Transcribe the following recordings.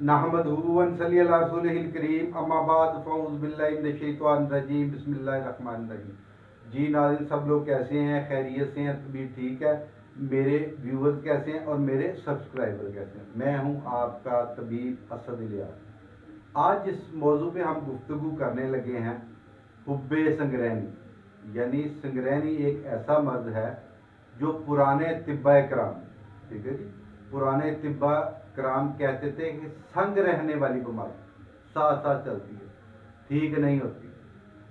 नहमदुहु व नसल्ली अला रसूलिहिल करीम, अम्मा बाद, फ़अऊज़ु बिल्लाहि मिनश शैतानिर रजीम, बिस्मिल्लाहिर रहमानिर रहीम। जी नाज़रीन, सब लोग कैसे हैं? खैरियत से हैं? तबीयत ठीक है? मेरे व्यूअर्स कैसे हैं और मेरे सब्सक्राइबर कैसे हैं? मैं हूं आपका तबीब असद इलियास। आज जिस मौजू पे हम गुफ्तगू करने लगे हैं, हुब्बे संगरैनी, यानी संगरैनी एक ऐसा मर्ज है जो पुराने तिब्बा कराम, ठीक है जी, पुराने तिब्बा कराम कहते थे कि संग रहने वाली बीमारी साथ साथ चलती है, ठीक नहीं होती।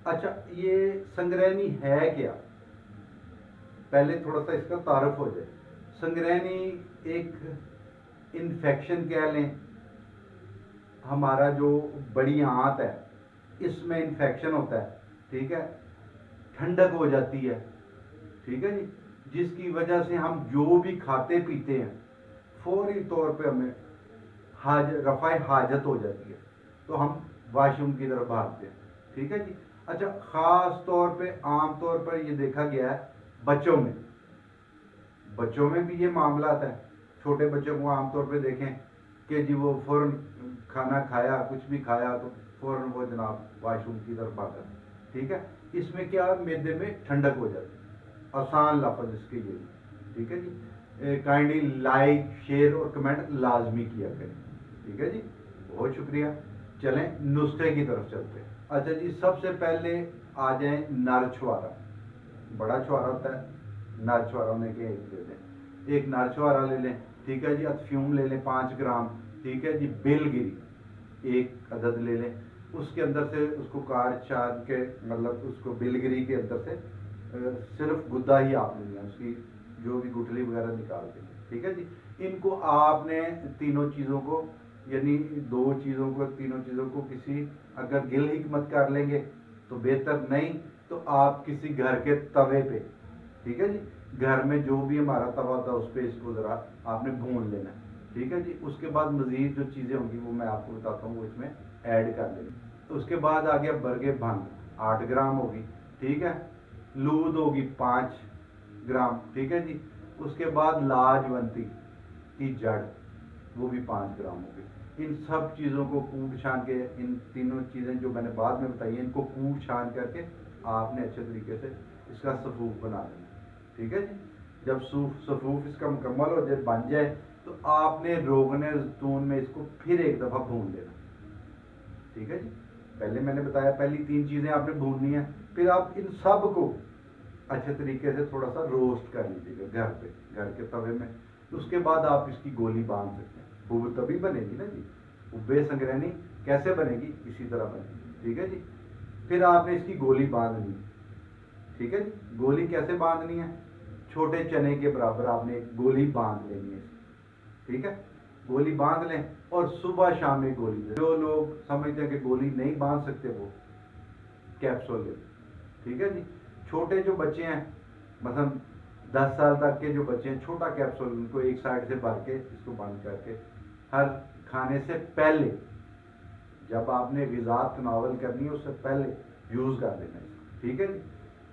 अच्छा, ये संगरैनी है क्या? पहले थोड़ा सा इसका तारुफ हो जाए। संगरैनी एक इन्फेक्शन कह लें, हमारा जो बड़ी आंत है इसमें इन्फेक्शन होता है, ठीक है, ठंडक हो जाती है, ठीक है जी, जिसकी वजह से हम जो भी खाते पीते हैं फौरी तौर पे हमें रफ़ाए हाजत हो जाती है, तो हम वाशरूम की तरफ भागते हैं, ठीक है जी। अच्छा, ख़ास तौर पे आम तौर पर ये देखा गया है बच्चों में भी ये मामला आता है। छोटे बच्चों को आमतौर पे देखें कि जी वो फ़ौरन खाना खाया, कुछ भी खाया तो फ़ौरन वो जनाब वाशरूम की तरफ भागा, ठीक है। इसमें क्या, मैदे में ठंडक हो जाती है। आसान लफ्ज़ इसके ये, ठीक है जी। काइंडली लाइक, शेयर और कमेंट लाजमी किया करें, ठीक है जी, बहुत शुक्रिया। चलें नुस्खे की तरफ चलते हैं। अच्छा जी, सबसे पहले आ जाए नर छुआरा। बड़ा छुआरा होता है, नर छुआरा होने के एक ले लें, एक नर छुआरा ले लें, ठीक है जी। अफयूम ले लें 5 ग्राम, ठीक है जी। बिलगिरी 1 अदद ले लें, उसके अंदर से उसको काट छाट के, मतलब उसको बिलगिरी के अंदर से सिर्फ गुद्दा ही आपने लिया, उसकी जो भी गुठली वगैरह निकाल देंगे, ठीक है जी। इनको आपने तीनों चीज़ों को, यानी 2 चीज़ों को, तीनों चीज़ों को किसी, अगर गिल हिकमत कर लेंगे तो बेहतर, नहीं तो आप किसी घर के तवे पे, ठीक है जी, घर में जो भी हमारा तवा होता है उस पर इसको ज़रा आपने भून लेना है, ठीक है जी। उसके बाद मज़ीद जो चीज़ें होंगी वो मैं आपको बताता हूँ, वो इसमें ऐड कर लेंगे। तो उसके बाद आ गया बरगे भंग 8 ग्राम होगी, ठीक है। लूद होगी 5 ग्राम, ठीक है जी। उसके बाद लाजवंती की जड़, वो भी 5 ग्राम होगी। इन सब चीज़ों को कूट छान के, इन तीनों चीज़ें जो मैंने बाद में बताई हैं, इनको कूट छान करके आपने अच्छे तरीके से इसका सफूफ बना लेना, ठीक है जी। जब सफूफ इसका मुकम्मल हो जाए, बन जाए, तो आपने रोगने जैतून में इसको फिर एक दफ़ा भून लेना, ठीक है जी। पहले मैंने बताया पहली 3 चीज़ें आपने भूननी है, फिर आप इन सब को अच्छे तरीके से थोड़ा सा रोस्ट कर लीजिएगा घर पे, घर के तवे में। उसके बाद आप इसकी गोली बांध सकते हैं, वो तभी बनेगी ना जी। उब्बे संगरैनी कैसे बनेगी? इसी तरह बनेगी, ठीक है जी। फिर आपने इसकी गोली बांधनी, ठीक है जी। गोली कैसे बांधनी है? छोटे चने के बराबर आपने गोली बांध लेनी है, ठीक है। गोली बांध लें और सुबह शाम में गोली लें। जो लोग समझते हैं कि गोली नहीं बांध सकते वो कैप्सूल लें, ठीक है जी। छोटे जो बच्चे हैं, मतलब 10 साल तक के जो बच्चे हैं, छोटा कैप्सूल उनको एक साइड से भर के इसको बंद करके हर खाने से पहले, जब आपने ग़िज़ा तनावल करनी है उससे पहले यूज़ कर लेना है, ठीक है जी।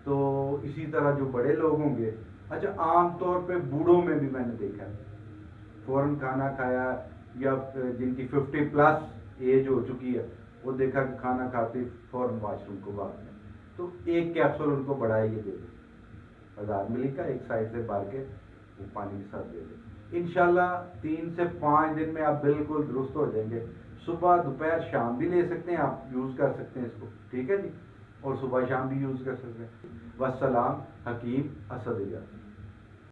तो इसी तरह जो बड़े लोग होंगे, अच्छा आम तौर पे बूढ़ों में भी मैंने देखा है, फ़ौरन खाना खाया या जिनकी 50 प्लस एज हो चुकी है, वो देखा कि खाना खाते फ़ौरन वाशरूम को भागते हैं, तो एक कैप्सूल उनको बड़ा ये दे दें, 1000 मिली का, एक साइड से भर के वो पानी के साथ दे दें। इंशाल्लाह 3 से 5 दिन में आप बिल्कुल दुरुस्त हो जाएंगे। सुबह दोपहर शाम भी ले सकते हैं, आप यूज़ कर सकते हैं इसको, ठीक है जी, और सुबह शाम भी यूज़ कर सकते हैं। वस्सलाम, हकीम असद इलियास।